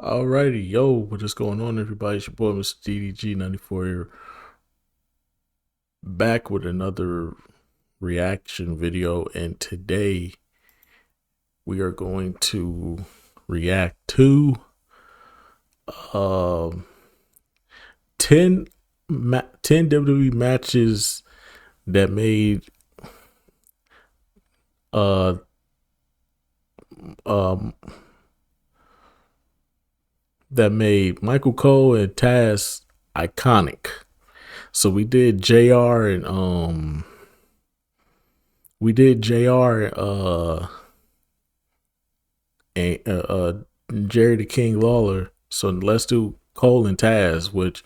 Alrighty, yo, what is going on, everybody? It's your boy, Mr. DDG94 here, back with another reaction video. And today we are going to react to 10 WWE matches that made Michael Cole and Tazz iconic. So we did JR and Jerry the King Lawler. So let's do Cole and Tazz, which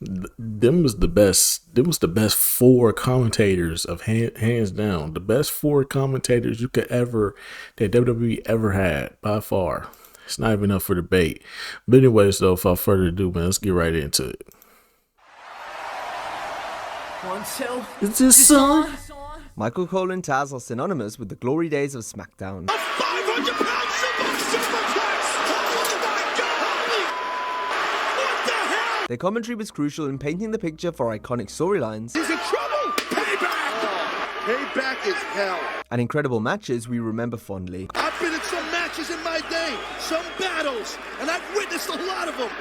them was the best. Them was the best four commentators of hands down. The best four commentators you could ever that WWE ever had by far. It's not even up for debate. But anyways, though, without further ado, man, let's get right into it. 1, 2. Is this on? Michael Cole and Tazz are synonymous with the glory days of SmackDown. A 500-pound superplex! Oh my God! What the hell? Their commentary was crucial in painting the picture for iconic storylines. He's in trouble! Payback! Payback is hell. And incredible matches we remember fondly. I've been in some matches in my day, some battles, and I've witnessed a lot of them.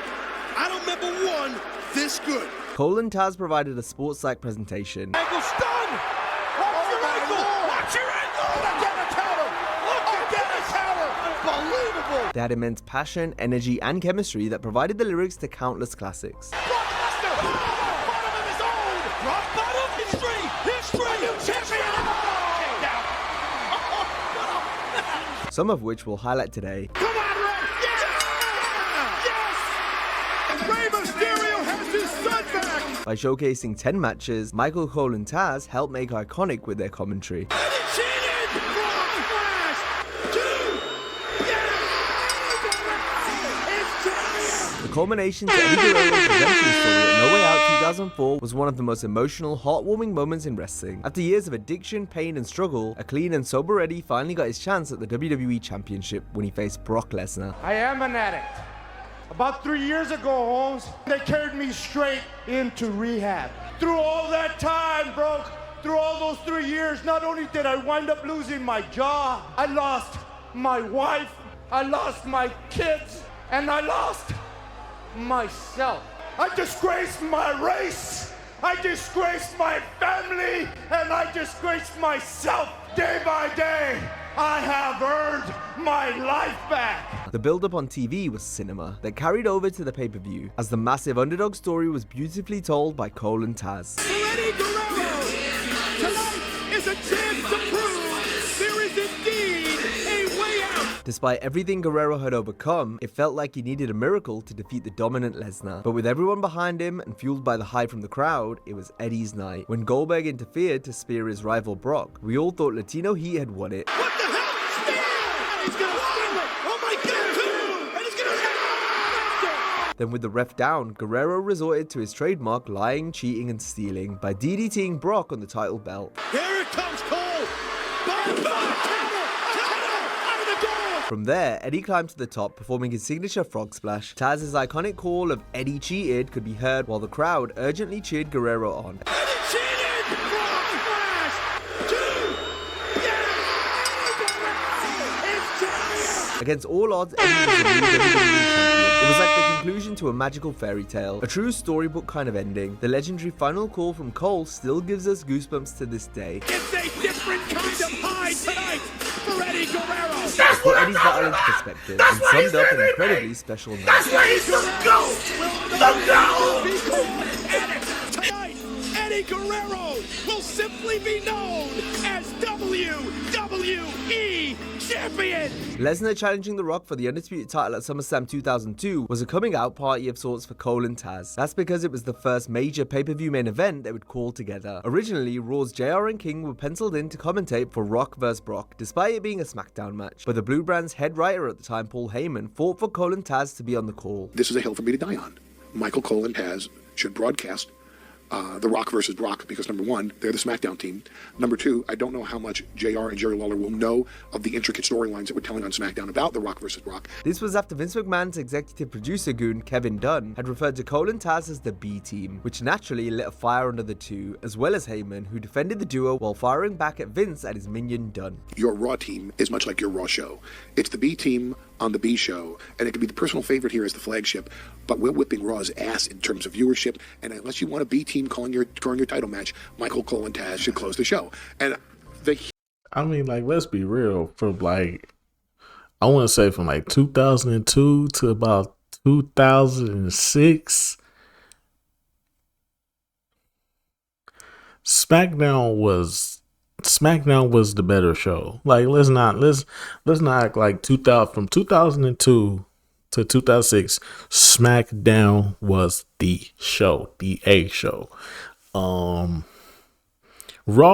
I don't remember one this good. Cole and Tazz provided a sports-like presentation. Ankle stun! Watch your ankle! Watch your ankle! Again a counter! Again a counter! Unbelievable! They had immense passion, energy, and chemistry that provided the lyrics to countless classics. Brock Lesnar! Bottom of his own! Rock bottom! History! New champion! Takedown! Some of which we'll highlight today. Come on, Ray! Yes! Yes! Rey Mysterio has his son back! By showcasing 10 matches, Michael Cole and Tazz helped make iconic with their commentary. And he cheated! Frog Splash! 2! Yeah! It's time! The culmination to Eddie Guerrero's redemption story at No Way Out 2004 was one of the most emotional, heartwarming moments in wrestling. After years of addiction, pain, and struggle, a clean and sober Eddie finally got his chance at the WWE Championship when he faced Brock Lesnar. I am an addict. About 3 years ago, Holmes, they carried me straight into rehab. Through all that time, bro, through all those 3 years, not only did I wind up losing my job, I lost my wife, I lost my kids, and I lost myself. I disgraced my race, I disgraced my family, and I disgraced myself. Day by day, I have earned my life back. The build-up on TV was cinema that carried over to the pay-per-view, as the massive underdog story was beautifully told by Cole and Tazz. Eddie Guerrero! Tonight is a chance to prove there is indeed a way out! Despite everything Guerrero had overcome, it felt like he needed a miracle to defeat the dominant Lesnar. But with everyone behind him and fueled by the hype from the crowd, it was Eddie's night. When Goldberg interfered to spear his rival Brock, we all thought Latino Heat had won it. What the hell? Spear! And he's gonna steal it! Oh my God! 2! And he's gonna... Then with the ref down, Guerrero resorted to his trademark lying, cheating, and stealing by DDTing Brock on the title belt. Here it comes, Cole! Counter! Out of the goal! From there, Eddie climbed to the top, performing his signature frog splash. Tazz's iconic call of "Eddie cheated" could be heard while the crowd urgently cheered Guerrero on. Eddie cheated! Frog splash! 2! Yeah! It's time! Against all odds, Eddie was the new WWE champion. It was like the conclusion to a magical fairy tale, a true storybook kind of ending. The legendary final call from Cole still gives us goosebumps to this day. It's a different kind of high tonight for Eddie Guerrero! It put Eddie's battle into perspective and summed up an incredibly special night. That's where he's the GOAT! The GOAT! Tonight, Eddie Guerrero will simply be known as WWE Champion! Lesnar challenging The Rock for the undisputed title at SummerSlam 2002 was a coming out party of sorts for Cole and Tazz. That's because it was the first major pay-per-view main event they would call together. Originally, Raw's JR and King were penciled in to commentate for Rock vs Brock, despite it being a SmackDown match. But the Blue Brand's head writer at the time, Paul Heyman, fought for Cole and Tazz to be on the call. This is a hill for me to die on. Michael Cole and Tazz should broadcast The Rock versus Brock, because number one, they're the SmackDown team. Number two, I don't know how much JR and Jerry Lawler will know of the intricate storylines that we're telling on SmackDown about The Rock versus Brock. This was after Vince McMahon's executive producer goon, Kevin Dunn, had referred to Cole and Tazz as the B team, which naturally lit a fire under the two, as well as Heyman, who defended the duo while firing back at Vince and his minion Dunn. Your Raw team is much like your Raw show. It's the B team on the B show, and it can be the personal favorite here as the flagship, but we're whipping Raw's ass in terms of viewership, and unless you want a B team calling your title match, Michael Cole and Tazz should close the show. And I mean, like, let's be real. From like, I want to say from like 2002 to about 2006, SmackDown was the better show. Like, let's not act like 2000 from 2002 to 2006, SmackDown was the show, the A show. Raw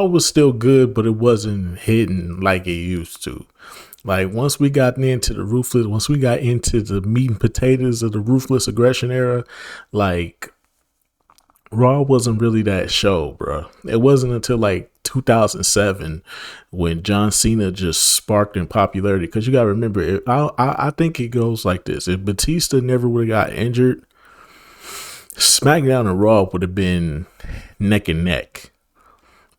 was still good, but it wasn't hitting like it used to. Like, once we got into the meat and potatoes of the ruthless aggression era, like, Raw wasn't really that show, bro. It wasn't until like 2007 when John Cena just sparked in popularity. Because you got to remember, I think it goes like this. If Batista never would have got injured, SmackDown and Raw would have been neck and neck.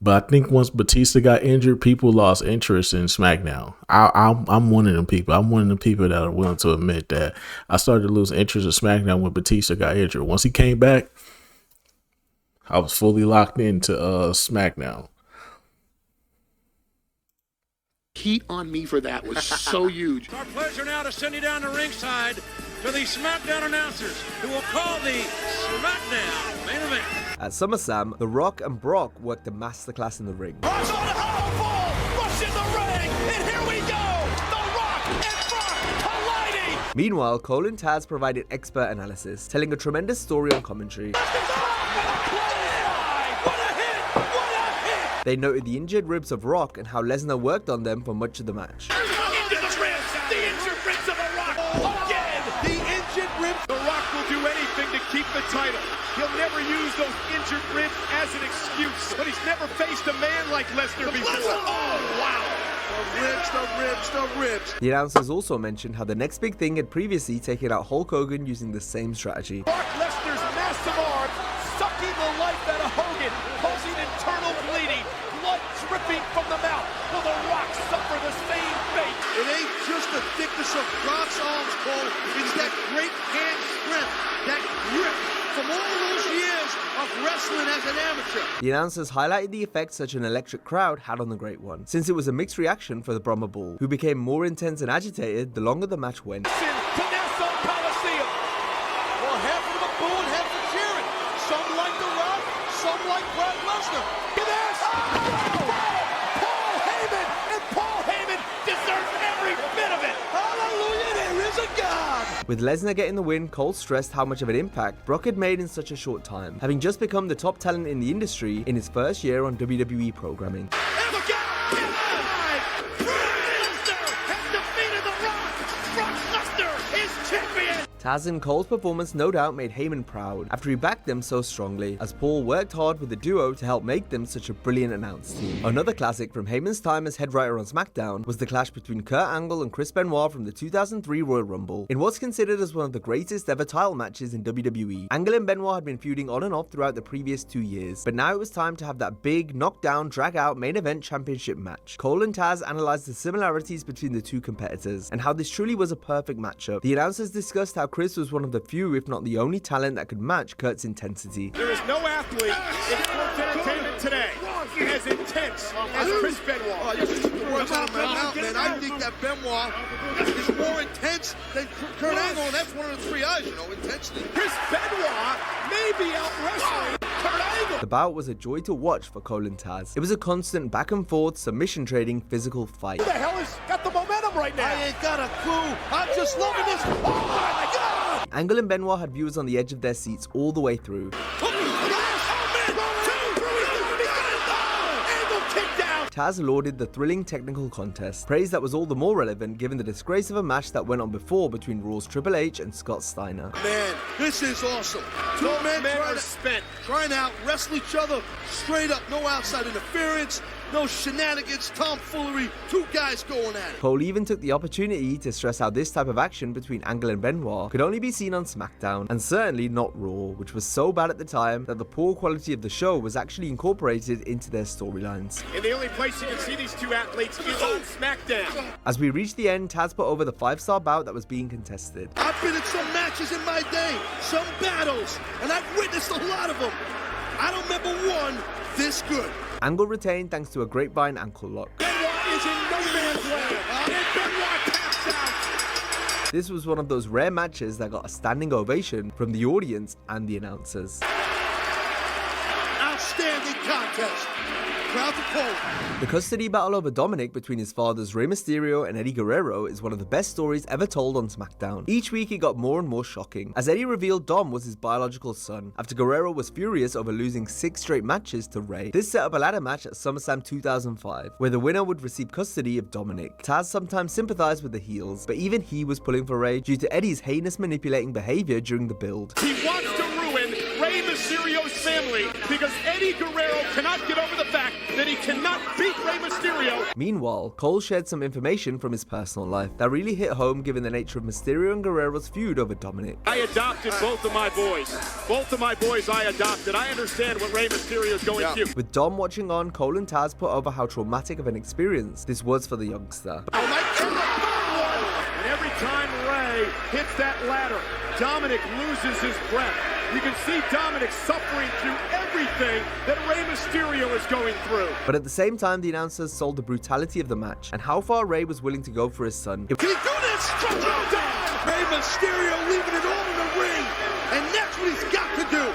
But I think once Batista got injured, people lost interest in SmackDown. I'm one of them people. I'm one of the people that are willing to admit that I started to lose interest in SmackDown when Batista got injured. Once he came back, I was fully locked into SmackDown. heat on me for that was so huge. It's our pleasure now to send you down to ringside to the SmackDown announcers who will call the SmackDown main event. At SummerSlam, The Rock and Brock worked a masterclass in the ring. Rush on Powerball! Rush in the ring! And here we go! The Rock and Brock colliding! Meanwhile, Cole and Tazz provided expert analysis, telling a tremendous story on commentary. They noted the injured ribs of Rock and how Lesnar worked on them for much of the match. Into the ribs! The injured ribs of The Rock! Again! The injured ribs! The Rock will do anything to keep the title. He'll never use those injured ribs as an excuse, but he's never faced a man like Lesnar before. Oh, wow! The ribs. The announcers also mentioned how the next big thing had previously taken out Hulk Hogan using the same strategy. Brock Lesnar's massive arms sucking the life out of Hogan, causing internal bleeding, blood dripping from the mouth. Will The Rock suffer the same fate? It ain't just the thickness of Brock's arms, Cole. It's that great hand strength, that grip from all those years of wrestling as an amateur. The announcers highlighted the effect such an electric crowd had on the Great One, since it was a mixed reaction for the Brahma Bull, who became more intense and agitated the longer the match went. To Nassau Coliseum. Well, half of them are booing, half are cheering. Some like The Rock, some like Brock Lesnar. Look at this! Paul Heyman! And Paul Heyman deserves every bit of it! Hallelujah, there is a God. With Lesnar getting the win, Cole stressed how much of an impact Brock had made in such a short time, having just become the top talent in the industry in his first year on WWE programming. And look out! Brock Lesnar has defeated The Rock! Brock Lesnar is champion! Tazz and Cole's performance no doubt made Heyman proud after he backed them so strongly, as Paul worked hard with the duo to help make them such a brilliant announce team. Another classic from Heyman's time as head writer on SmackDown was the clash between Kurt Angle and Chris Benoit from the 2003 Royal Rumble, in what's considered as one of the greatest ever title matches in WWE. Angle and Benoit had been feuding on and off throughout the previous 2 years, but now it was time to have that big, knockdown, drag-out main event championship match. Cole and Tazz analyzed the similarities between the two competitors, and how this truly was a perfect matchup. The announcers discussed how Chris was one of the few, if not the only talent that could match Kurt's intensity. There is no athlete in sports entertainment today as intense as Chris Benoit. Oh, you should the words out of my mouth, man. I think that Benoit is more intense than Kurt Angle, and that's one of the three eyes, you know, intensity. Chris Benoit may be out wrestling Kurt Angle. The bout was a joy to watch for Cole and Tazz. It was a constant back and forth, submission trading, physical fight. Who the hell has got the momentum right now? I ain't got a clue. I'm just loving this. Oh my God! Angle and Benoit had viewers on the edge of their seats all the way through. Tazz lauded the thrilling technical contest, praise that was all the more relevant given the disgrace of a match that went on before between Raw's Triple H and Scott Steiner. Man, this is awesome. Two men trying to out-wrestle each other straight up. No outside interference, no shenanigans, tomfoolery. Two guys going at it. Cole even took the opportunity to stress how this type of action between Angle and Benoit could only be seen on SmackDown, and certainly not Raw, which was so bad at the time that the poor quality of the show was actually incorporated into their storylines. And the only place you can see these two athletes is on SmackDown. As we reached the end, Tazz put over the 5-star bout that was being contested. I've been in some matches in my day, some battles, and I've witnessed a lot of them. I don't remember one this good. Angle retained thanks to a grapevine ankle lock. Benoit is in no man's land, and Benoit taps out. This was one of those rare matches that got a standing ovation from the audience and the announcers. Outstanding contest. Crowd appalled. The custody battle over Dominic between his fathers Rey Mysterio and Eddie Guerrero is one of the best stories ever told on SmackDown. Each week it got more and more shocking, as Eddie revealed Dom was his biological son, after Guerrero was furious over losing 6 straight matches to Rey. This set up a ladder match at SummerSlam 2005, where the winner would receive custody of Dominic. Tazz sometimes sympathized with the heels, but even he was pulling for Rey due to Eddie's heinous manipulating behavior during the build. He wants to ruin Rey Mysterio's family because Eddie Guerrero cannot get over the fact that he cannot beat Rey Mysterio. Meanwhile, Cole shared some information from his personal life that really hit home given the nature of Mysterio and Guerrero's feud over Dominic. I adopted both of my boys. Both of my boys I adopted. I understand what Rey Mysterio is going through. With Dom watching on, Cole and Tazz put over how traumatic of an experience this was for the youngster. Oh my God! And every time Rey hits that ladder, Dominic loses his breath. You can see Dominic suffering through everything that Rey Mysterio is going through. But at the same time, the announcers sold the brutality of the match and how far Rey was willing to go for his son. Can he do this? Rey Mysterio leaving it all in the ring, and that's what he's got to do.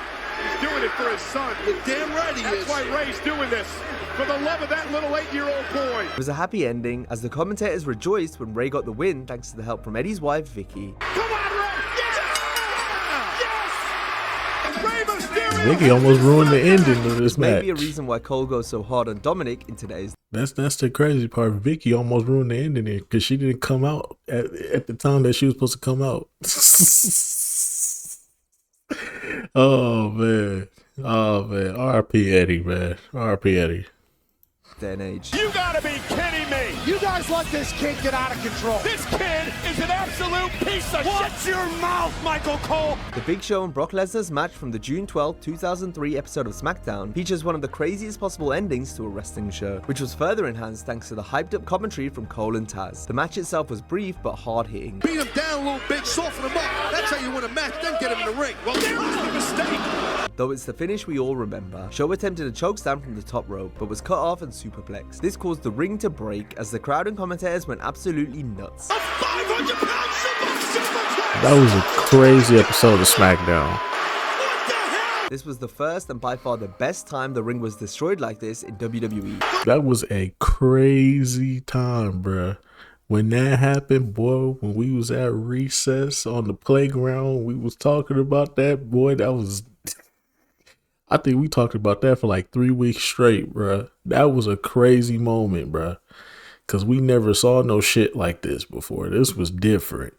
He's doing it for his son. You're damn right he is. That's why Rey's doing this. For the love of that little 8-year-old boy. It was a happy ending, as the commentators rejoiced when Rey got the win thanks to the help from Eddie's wife, Vicky. Come on, Rey! Yes! Rey Mysterio! Vicky almost ruined the ending of this match. Maybe a reason why Cole goes so hard on Dominic in today's. That's the crazy part. Vicky almost ruined the ending there because she didn't come out at the time that she was supposed to come out. Oh man. R.I.P. Eddie, man. R.I.P. Eddie. Day and age. You gotta be kidding me! You guys let this kid get out of control. This kid is an absolute piece of shit! Watch your mouth, Michael Cole! The Big Show and Brock Lesnar's match from the June 12, 2003 episode of SmackDown features one of the craziest possible endings to a wrestling show, which was further enhanced thanks to the hyped up commentary from Cole and Tazz. The match itself was brief but hard hitting. Beat him down a little bit, soften him up. That's how you win a match, then get him in the ring. Well, there was the mistake! Though it's the finish we all remember. Show attempted a chokeslam from the top rope, but was cut off and superplexed. This caused the ring to break as the crowd and commentators went absolutely nuts. A 500-pound superplex! That was a crazy episode of SmackDown. What the hell? This was the first and by far the best time the ring was destroyed like this in WWE. That was a crazy time, bruh. When that happened, boy, when we was at recess on the playground, we was talking about that, boy, that was... I think we talked about that for like 3 weeks straight, bruh. That was a crazy moment, bruh. Because we never saw no shit like this before. This was different.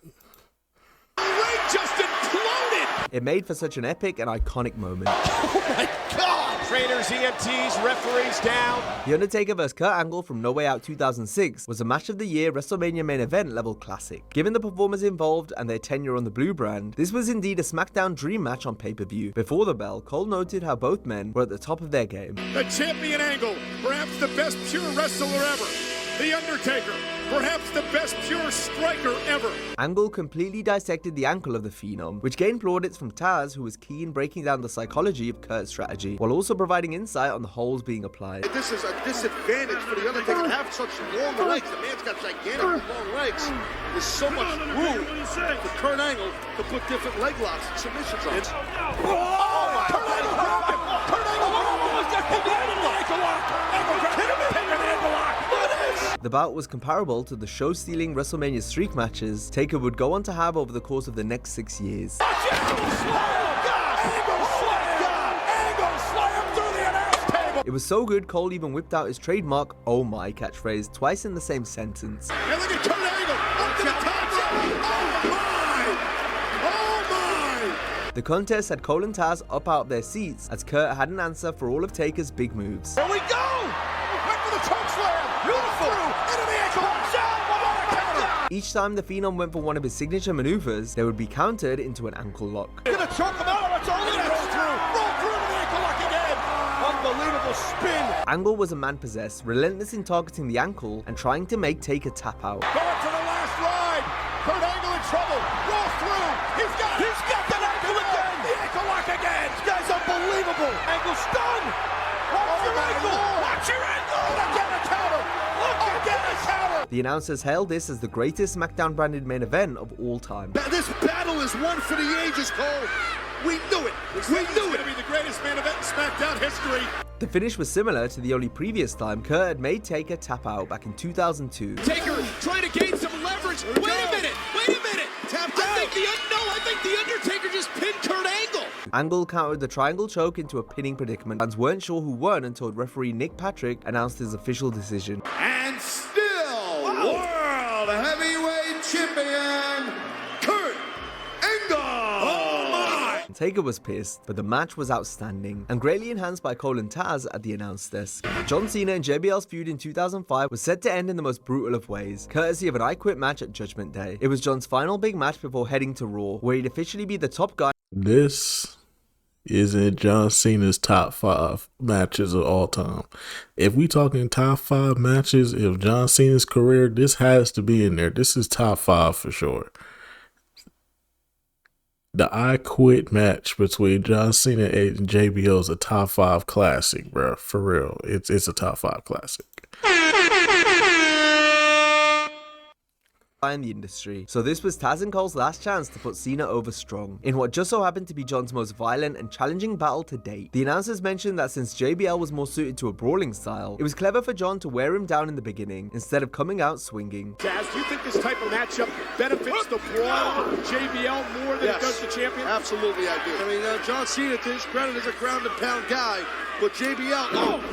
Rey just imploded! It made for such an epic and iconic moment. Oh my God! Trainers, EMTs, referees down. The Undertaker vs. Kurt Angle from No Way Out 2006 was a match of the year WrestleMania main event level classic. Given the performers involved and their tenure on the blue brand, this was indeed a SmackDown dream match on pay-per-view. Before the bell, Cole noted how both men were at the top of their game. The champion Angle, perhaps the best pure wrestler ever. The Undertaker, perhaps the best pure striker ever. Angle completely dissected the ankle of the Phenom, which gained plaudits from Tazz, who was key in breaking down the psychology of Kurt's strategy, while also providing insight on the holes being applied. This is a disadvantage for the Undertaker to have such long legs. The man's got gigantic long legs. There's so much room for Kurt Angle to put different leg locks and submissions on. Oh my God! Kurt Angle almost got hit with an ankle lock! Angle hit him with an ankle lock! The bout was comparable to the show-stealing WrestleMania streak matches Taker would go on to have over the course of the next 6 years. Angle slam through the announce table! It was so good, Cole even whipped out his trademark "Oh my" catchphrase twice in the same sentence. And look at Kurt Angle. Up to the top rope. Oh my! The contest had Cole and Tazz up out of their seats as Kurt had an answer for all of Taker's big moves. Here we go! Went for the choke slam. Beautiful. Into the ankle. Each time the Phenom went for one of his signature maneuvers, they would be countered into an ankle lock. Gonna choke him out. It's only roll through the ankle lock again. Unbelievable spin. Angle was a man possessed, relentless in targeting the ankle and trying to make Taker tap out. Going for the last ride. Kurt Angle in trouble. Roll through. He's got that ankle again. The ankle lock again. This guy's unbelievable. Ankle stun. Watch your ankle. Watch your ankle. Again a counter. Again a counter. The announcers hailed this as the greatest SmackDown branded main event of all time. This battle is one for the ages, Cole. We knew it. We knew it. It's going to be the greatest main event in SmackDown history. The finish was similar to the only previous time Kurt had made Taker tap out back in 2002. Taker trying to gain some leverage. Wait a minute. Tapped out. I think the Undertaker just pinned Kurt Angle. Angle countered the triangle choke into a pinning predicament. Fans weren't sure who won until referee Nick Patrick announced his official decision. And still, World Heavyweight Champion, Kurt Angle. Oh my! Taker was pissed, but the match was outstanding and greatly enhanced by Cole and Tazz at the announce desk. John Cena and JBL's feud in 2005 was set to end in the most brutal of ways, courtesy of an I Quit match at Judgment Day. It was John's final big match before heading to Raw, where he'd officially be the top guy. This isn't John Cena's top 5 matches of all time. If we talking top 5 matches of John Cena's career, this has to be in there. This is top 5 for sure. The I Quit match between John Cena and JBL is a top 5 classic, bro. For real. It's a top 5 classic. In the industry. So this was Tazz and Cole's last chance to put Cena over strong in what just so happened to be John's most violent and challenging battle to date. The announcers mentioned that since JBL was more suited to a brawling style, it was clever for John to wear him down in the beginning instead of coming out swinging. Tazz, do you think this type of matchup benefits the brawl JBL more than it does the champion? Absolutely, I do. I mean, John Cena, to his credit, is a ground and pound guy, but JBL,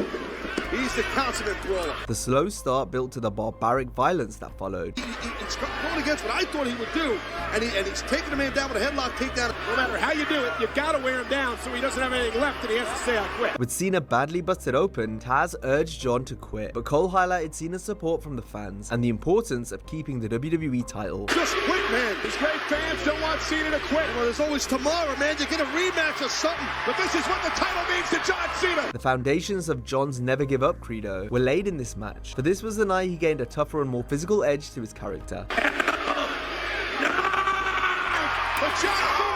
he's the consummate brawler. The slow start built to the barbaric violence that followed. He's going against what I thought he would do, and he's taking the man down with a headlock takedown. No matter how you do it, you gotta wear him down so he doesn't have anything left and he has to say I quit. With Cena badly busted open, Tazz urged John to quit, but Cole highlighted Cena's support from the fans and the importance of keeping the WWE title. Just quit, man. These great fans don't want Cena to quit. Well, there's always tomorrow, man. You get a rematch or something. But this is what the title means to John Cena. The foundations of John's never give up credo were laid in this match, for this was the night he gained a tougher and more physical edge to his character. Oh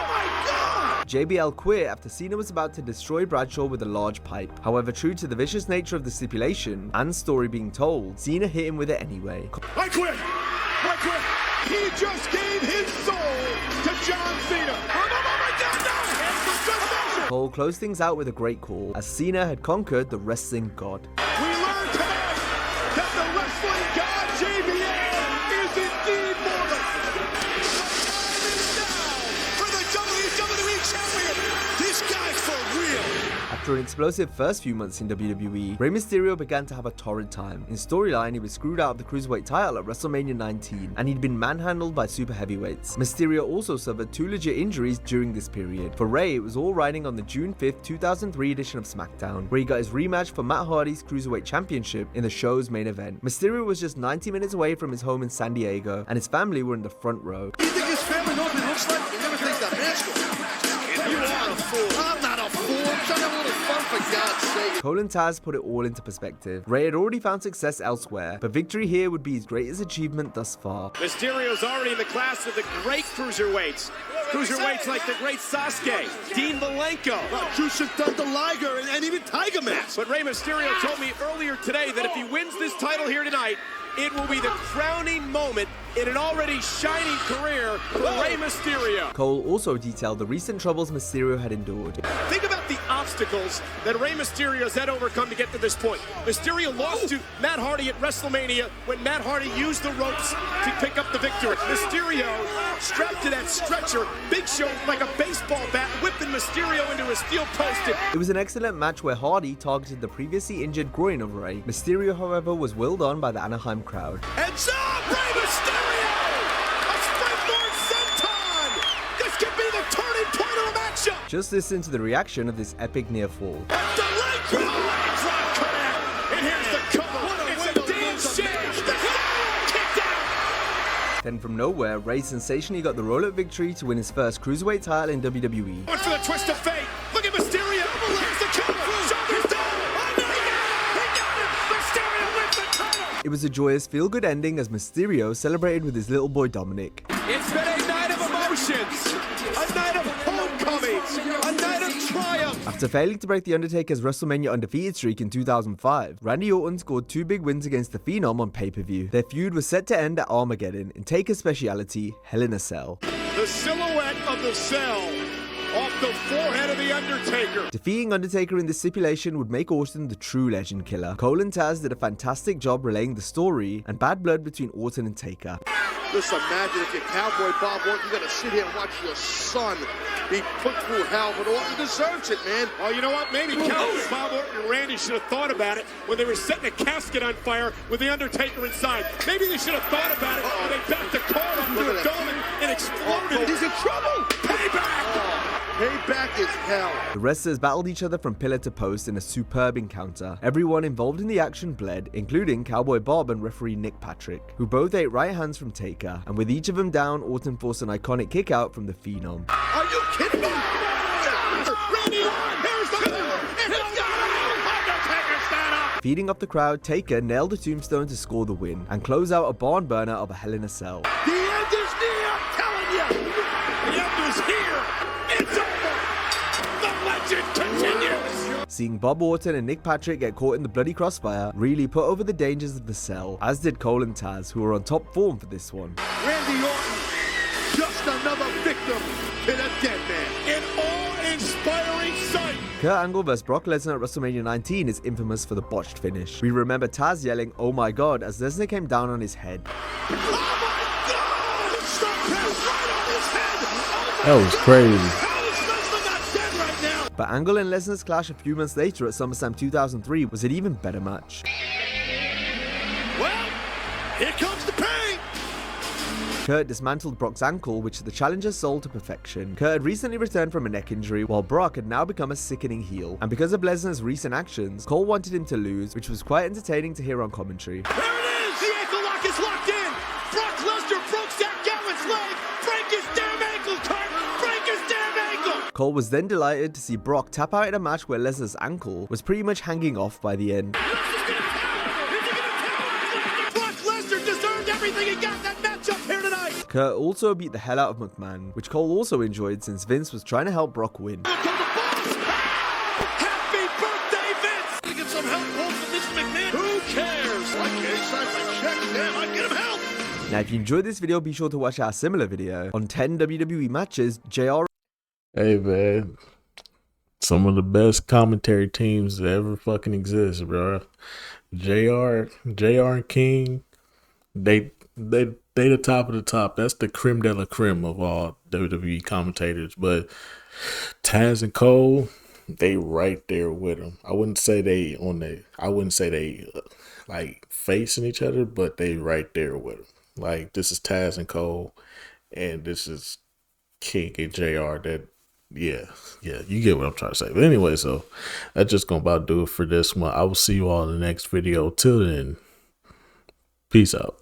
my God! JBL quit after Cena was about to destroy Bradshaw with a large pipe. However, true to the vicious nature of the stipulation and story being told, Cena hit him with it anyway. I quit! I quit! He just gave his soul to John Cena. Oh my God, no! And for good measure. Cole closed things out with a great call, as Cena had conquered the wrestling god. We learned tonight that the wrestling god JBL is indeed mortal. For the WWE champion, this guy's for real. After an explosive first few months in WWE, Rey Mysterio began to have a torrid time. In storyline, he was screwed out of the Cruiserweight title at WrestleMania 19, and he'd been manhandled by super heavyweights. Mysterio also suffered 2 legit injuries during this period. For Rey, it was all riding on the June 5th, 2003 edition of SmackDown, where he got his rematch for Matt Hardy's Cruiserweight Championship in the show's main event. Mysterio was just 90 minutes away from his home in San Diego, and his family were in the front row. You think his family knows what he looks like? He never takes that mask off. You are a fool. I'm not a fool. I'm trying to have a little fun, for God's sake. Cole and Tazz put it all into perspective. Rey had already found success elsewhere, but victory here would be his greatest achievement thus far. Mysterio's already in the class of the great cruiserweights. Cruiserweights like the great Sasuke, Dean Malenko, Jushin Thunder Liger, and even Tiger Mask. But Rey Mysterio told me earlier today that if he wins this title here tonight, it will be the crowning moment in an already shining career for Rey Mysterio. Cole also detailed the recent troubles Mysterio had endured. Think about the obstacles that Rey Mysterio's had overcome to get to this point. Mysterio lost to Matt Hardy at WrestleMania when Matt Hardy used the ropes to pick up the victory. Mysterio strapped to that stretcher, Big Show like a baseball bat, whipping Mysterio into a steel post. It was an excellent match where Hardy targeted the previously injured groin of Rey. Mysterio, however, was willed on by the Anaheim crowd. Heads up, Rey Mysterio! A springboard senton! This could be the turning point of the matchup! Just listen to the reaction of this epic near fall. And the leg drop connect! And here's the cover. It's a damn shame! The kicked out! Then from nowhere, Rey sensationally got the roll-up victory to win his first Cruiserweight title in WWE. Going for the twist of fate. Look at Mysterio. Here's the cover. Shoulders down. Oh, no, he got it! Mysterio wins the title! It was a joyous feel-good ending as Mysterio celebrated with his little boy Dominic. It's been a night of emotions, a night of homecoming, a night of triumph. After failing to break The Undertaker's WrestleMania undefeated streak in 2005, Randy Orton scored 2 big wins against The Phenom on pay-per-view. Their feud was set to end at Armageddon in Taker's speciality, Hell in a Cell. The silhouette of the cell off the forehead of the Undertaker. Defeating Undertaker in this stipulation would make Orton the true legend killer. Cole and Tazz did a fantastic job relaying the story and bad blood between Orton and Taker. Just imagine if you're Cowboy Bob Orton, you gotta sit here and watch your son be put through hell, but Orton deserves it, man. Oh, you know what? Maybe Cowboy Bob Orton and Randy should have thought about it when they were setting a casket on fire with the Undertaker inside. Maybe they should have thought about it when they backed the car up to a dome and exploded. He's in trouble! Payback! Payback is hell. The wrestlers battled each other from pillar to post in a superb encounter. Everyone involved in the action bled, including Cowboy Bob and referee Nick Patrick, who both ate right hands from Taker, and with each of them down, Orton forced an iconic kick out from the Phenom. Are you kidding me? Randy Orton, here's the it's got him! Undertaker stand up! Feeding off the crowd, Taker nailed a tombstone to score the win and close out a barn burner of a Hell in a Cell. The end is near, I'm telling you! The end is here! It's over! The legend continues! Seeing Bob Orton and Nick Patrick get caught in the bloody crossfire really put over the dangers of the Cell, as did Cole and Tazz, who were on top form for this one. Randy Orton, just another victim to the dead man. An awe-inspiring sight! Kurt Angle vs Brock Lesnar at WrestleMania 19 is infamous for the botched finish. We remember Tazz yelling, "Oh my god," as Lesnar came down on his head. Oh my God! Stop press right on his head! Oh my That was crazy. How is Lesnar not dead right now? But Angle and Lesnar's clash a few months later at SummerSlam 2003 was an even better match. Well, here comes the pain. Kurt dismantled Brock's ankle, which the challenger sold to perfection. Kurt had recently returned from a neck injury, while Brock had now become a sickening heel. And because of Lesnar's recent actions, Cole wanted him to lose, which was quite entertaining to hear on commentary. There it is! The ankle lock is locked in! Brock Lesnar broke Zach Gowen's leg! Break his damn ankle, Kurt! Break his damn ankle! Cole was then delighted to see Brock tap out in a match where Lesnar's ankle was pretty much hanging off by the end. Brock Lesnar deserved everything he got that matchup here tonight! Kurt also beat the hell out of McMahon, which Cole also enjoyed since Vince was trying to help Brock win. Happy birthday, Vince! You get some help home from Mr. McMahon? Who cares? I can't sign my check. Damn, I get him help. Now if you enjoyed this video, be sure to watch our similar video on 10 WWE matches JR. Hey man, some of the best commentary teams that ever fucking exist, bro. JR and King, they the top of the top. That's the creme de la creme of all WWE commentators. But Tazz and Cole, they right there with them. I wouldn't say they like facing each other, but they right there with them. Like this is Tazz and Cole, and this is King and JR. That yeah, you get what I'm trying to say. But anyway, so that's just gonna about do it for this one. I will see you all in the next video. Till then, peace out.